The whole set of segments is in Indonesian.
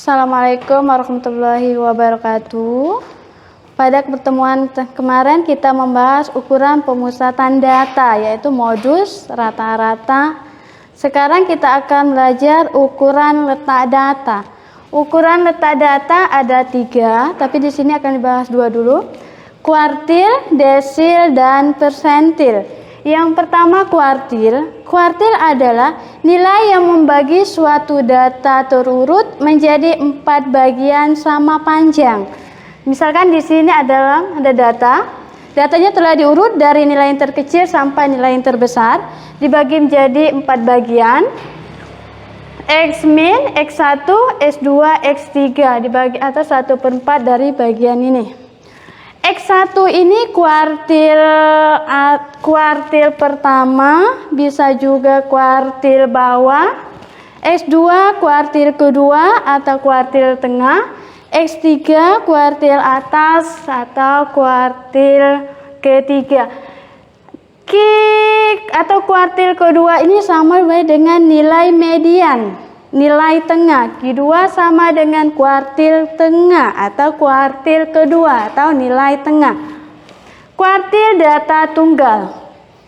Assalamualaikum warahmatullahi wabarakatuh. Pada pertemuan kemarin kita membahas ukuran pemusatan data, yaitu modus, rata-rata. Sekarang kita akan belajar ukuran letak data. Ukuran letak data ada 3, tapi di sini akan dibahas 2 dulu. Kuartil, desil, dan persentil. Yang pertama kuartil. Kuartil adalah nilai yang membagi suatu data terurut menjadi 4 bagian sama panjang. Misalkan di sini ada data. Datanya telah diurut dari nilai yang terkecil sampai nilai yang terbesar, dibagi menjadi 4 bagian. X min, X1, X2, X3 dibagi atas 1/4 dari bagian ini. X1 ini kuartil pertama, bisa juga kuartil bawah. X2 kuartil kedua atau kuartil tengah. X3 kuartil atas atau kuartil ketiga. Atau kuartil kedua ini sama dengan nilai median, nilai tengah. Q2 sama dengan kuartil tengah atau kuartil kedua atau nilai tengah. Kuartil data tunggal.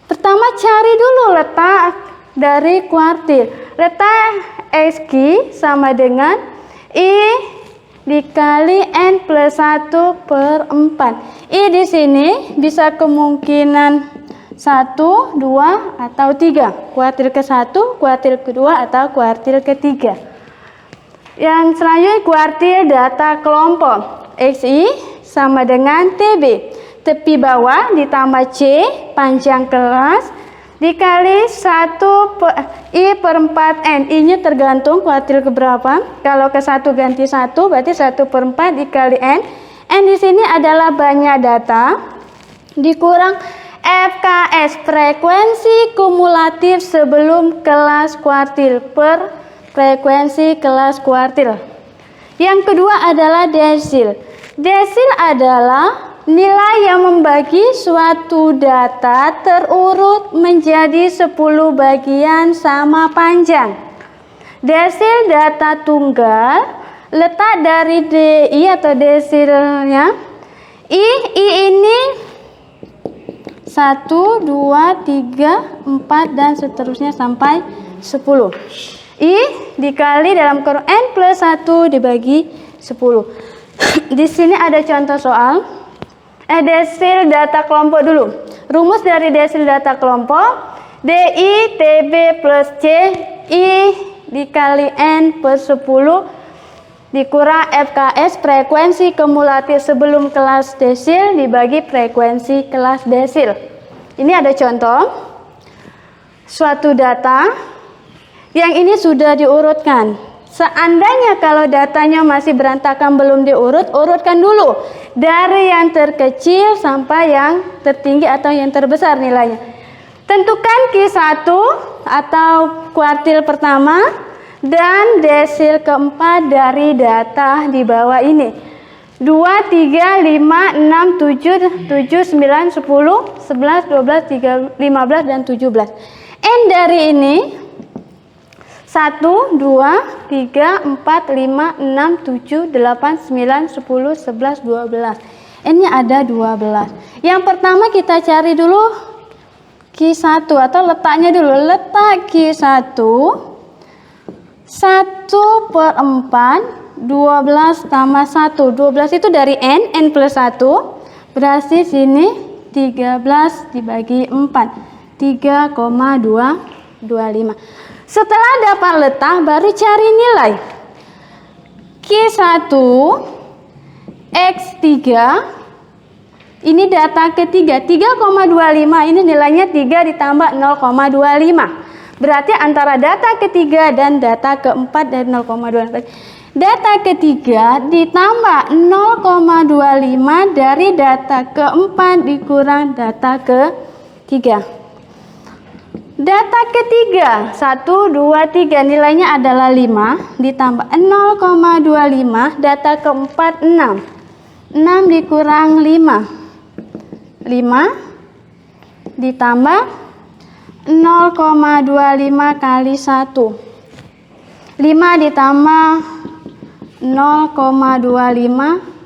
Pertama cari dulu letak dari kuartil. Letak XQ sama dengan I dikali N plus 1/4. I di sini bisa kemungkinan 1, 2, atau 3. Kuartil ke-1, kuartil kedua, atau kuartil ketiga. Yang selanjutnya kuartil data kelompok. XI sama dengan TB. Tepi bawah ditambah C, panjang kelas, dikali 1/I/4N. I-nya tergantung kuartil keberapa. Kalau ke-1 ganti 1, berarti 1/4 dikali N. N di sini adalah banyak data, dikurang FKS, frekuensi kumulatif sebelum kelas kuartil, per frekuensi kelas kuartil. Yang kedua adalah desil. Desil adalah nilai yang membagi suatu data terurut menjadi 10 bagian sama panjang. Desil data tunggal, letak dari DI atau desilnya. I ini 1, 2, 3, 4, dan seterusnya sampai 10. I dikali dalam kurung N plus 1 dibagi 10. Di sini ada contoh soal. Desil data kelompok dulu. Rumus dari desil data kelompok, DI TB plus C, I dikali N per 10 dikurang FKS, frekuensi kumulatif sebelum kelas desil dibagi frekuensi kelas desil. Ini ada contoh suatu data yang ini sudah diurutkan. Seandainya kalau datanya masih berantakan belum diurut, urutkan dulu dari yang terkecil sampai yang tertinggi atau yang terbesar nilainya. Tentukan Q1 atau kuartil pertama dan desil keempat dari data di bawah ini. 2, 3, 5, 6, 7, 9, 10, 11, 12, 13, 15, dan 17. N dari ini 1, 2, 3, 4, 5, 6, 7, 8, 9, 10, 11, 12. N-nya ada 12. Yang pertama kita cari dulu Q1 atau letaknya dulu. Letak Q1 1/4, 12 tambah 1. 12 itu dari N, N plus 1. Berarti sini 13 dibagi 4. 3,225. Setelah dapat letak, baru cari nilai. Q1, X3, ini data ketiga. 3,25, ini nilainya 3 ditambah 0,25. Berarti antara data ketiga dan data keempat dari 0,25. Data ketiga ditambah 0,25 dari data keempat dikurang data ketiga. Data ketiga 1, 2, 3 nilainya adalah 5 ditambah 0,25. Data keempat 6. 6 dikurang 5. 5 ditambah 0,25 kali 1. 5 ditambah 0,25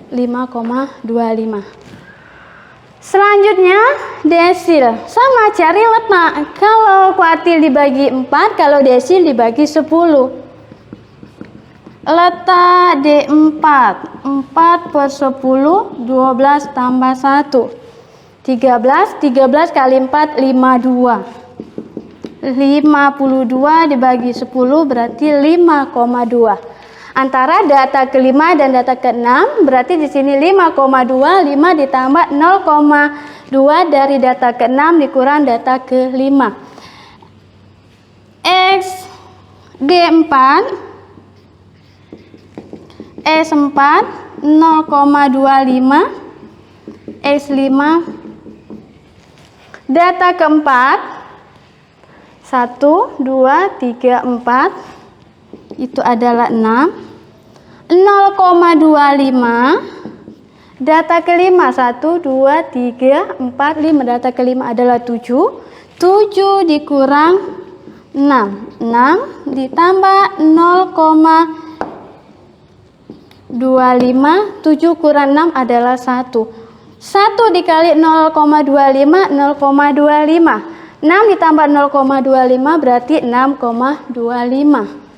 5,25. Selanjutnya desil, sama cari letak. Kalau kuartil dibagi 4, kalau desil dibagi 10. Letak D4, 4 per 10, 12 tambah 1, 13, 13 kali 4, 52. 52 dibagi 10 berarti 5,2. Antara data kelima dan data keenam, berarti di sini 5,2, 5 ditambah 0,2 dari data keenam dikurang data kelima. X D4 S4 0,25 X5. Data keempat 1, 2, 3, 4 itu adalah 6. 0,25. Data kelima 1, 2, 3, 4, 5. Data kelima adalah 7. 7 dikurang 6. 6 ditambah 0,25. 7 kurang 6 adalah 1. 1 dikali 0,25, 0,25. 6 ditambah 0,25 berarti 6,25.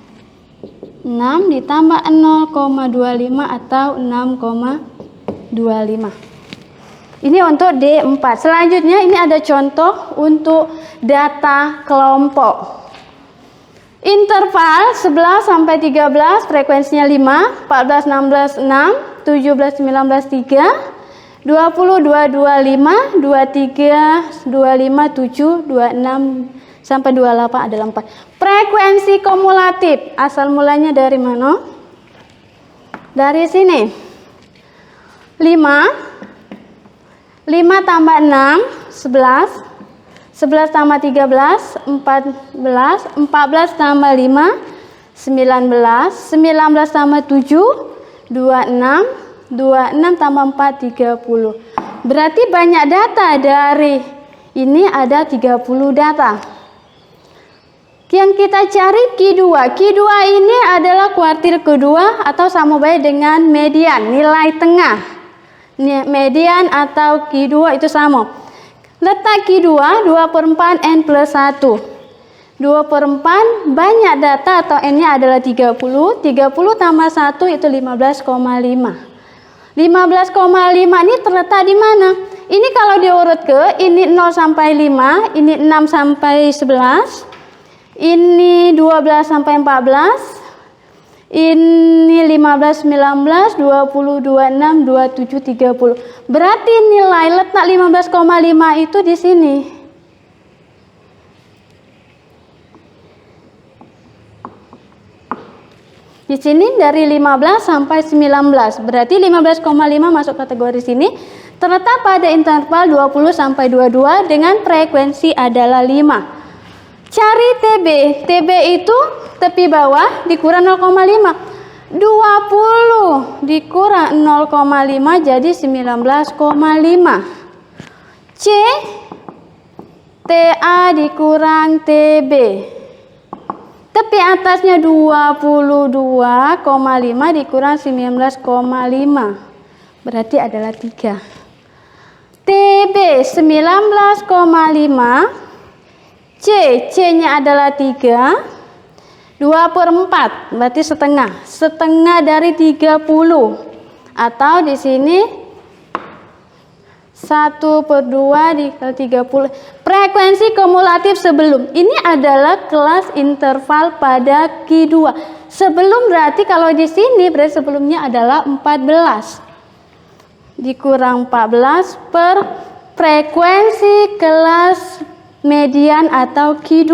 6 ditambah 0,25 atau 6,25. Ini untuk D4. Selanjutnya ini ada contoh untuk data kelompok. Interval 11 sampai 13, frekuensinya 5, 14, 16, 6, 17, 19, 3, 20, 22, 5, 23, 25, 7, 26 sampai 28 adalah 4. Frekuensi kumulatif asal mulanya dari mana? Dari sini. 5 tambah 6 11, 11 tambah 13 14, 14 tambah 5 19, 19 tambah 7 26, 26 tambah 4 30. Berarti banyak data dari ini ada 30 data. Yang kita cari Q2. Q2 ini adalah kuartil kedua atau sama baik dengan median, nilai tengah. Median atau Q2 itu sama. Letak Q2 2 per 4 N plus 1. 2 per 4 banyak data atau N-nya adalah 30. 30 tambah 1 itu 15,5. 15,5 ini terletak di mana? Ini kalau diurut ke, ini 0 sampai 5, ini 6 sampai 11. Ini 12 sampai 14, ini 15, 19, 20, 26, 27, 30. Berarti nilai letak 15,5 itu di sini. Di sini dari 15 sampai 19. Berarti 15,5 masuk kategori sini. Terletak pada interval 20 sampai 22 dengan frekuensi adalah 5. Cari TB. TB itu tepi bawah dikurang 0,5. 20 dikurang 0,5 jadi 19,5. C TA dikurang TB. Tepi atasnya 22,5 dikurang 19,5. Berarti adalah 3. TB 19,5. C-nya adalah 3, 2 per 4, berarti setengah. Setengah dari 30. Atau di sini 1 per 2 dikali 30. Frekuensi kumulatif sebelum. Ini adalah kelas interval pada Q2. Sebelum berarti kalau di sini berarti sebelumnya adalah 14. Dikurang 14 per frekuensi kelas median atau Q2.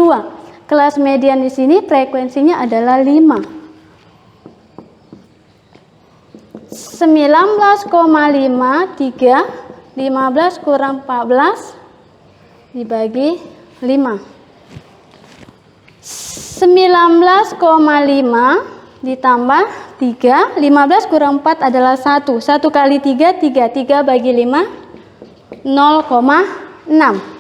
Kelas median di sini frekuensinya adalah 5. 19,5 3, 15 kurang 14 dibagi 5. 19,5 ditambah 3, 15 kurang 4 adalah 1. 1 kali 3, 3 bagi 5, 0,6.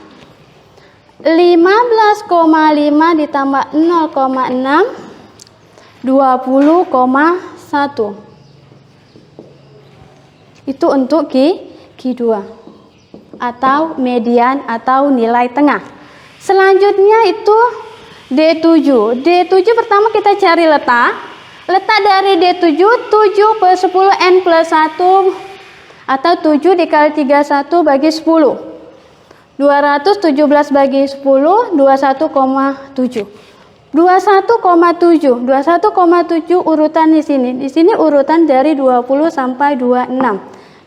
15,5 ditambah 0,6 20,1. Itu untuk Q2 atau median atau nilai tengah. Selanjutnya itu D7. D7 pertama kita cari letak. Letak dari D7 7 per 10 N plus 1 atau 7 dikali 31 bagi 10. 217 bagi 10 21,7. 21,7 urutan di sini. Di sini urutan dari 20 sampai 26.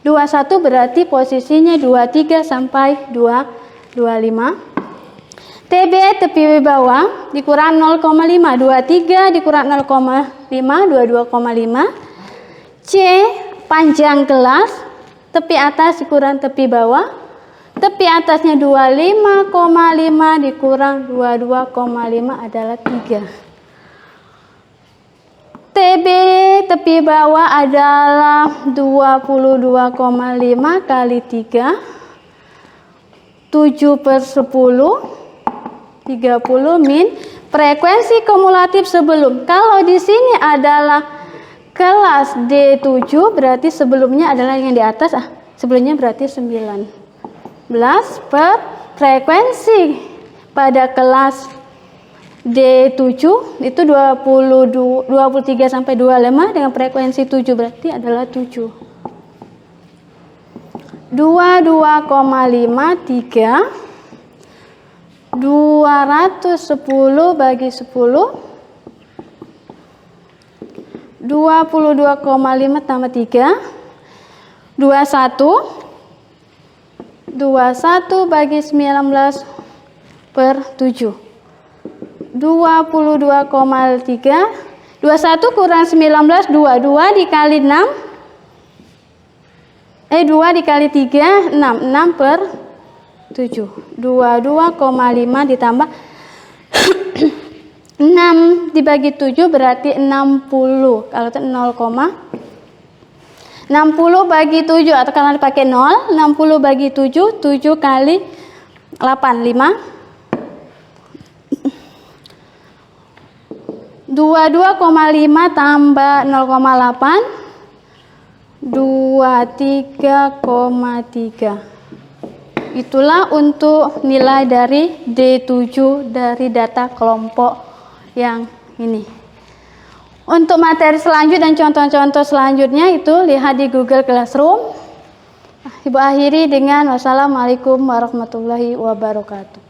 21 berarti posisinya 23 sampai 25. TB tepi bawah dikurang 0,5, 23 dikurang 0,5, 22,5. C panjang kelas, tepi atas dikurang tepi bawah. Tepi atasnya 25,5 dikurang 22,5 adalah 3. TB tepi bawah adalah 22,5 kali 3. 7 per 10. 30 min frekuensi kumulatif sebelum. Kalau di sini adalah kelas D7 berarti sebelumnya adalah yang di atas, sebelumnya berarti 19 per frekuensi pada kelas D7 itu 23 sampai 25 dengan frekuensi 7 berarti adalah 7. 22,5 3 210 bagi 10 22,5 tambah 3 21 bagi 19 per 7 22,3 21 kurang 19 2 dikali 6 2 dikali 3 6 per 7 22,5 ditambah 6 dibagi 7 berarti 60. Kalau itu 60 bagi 7 atau kalau dipakai 0 60 bagi 7 7 kali 8 5 22,5 tambah 0,8 23,3. Itulah untuk nilai dari D7 dari data kelompok yang ini. Untuk materi selanjutnya dan contoh-contoh selanjutnya itu lihat di Google Classroom. Ibu akhiri dengan wassalamualaikum warahmatullahi wabarakatuh.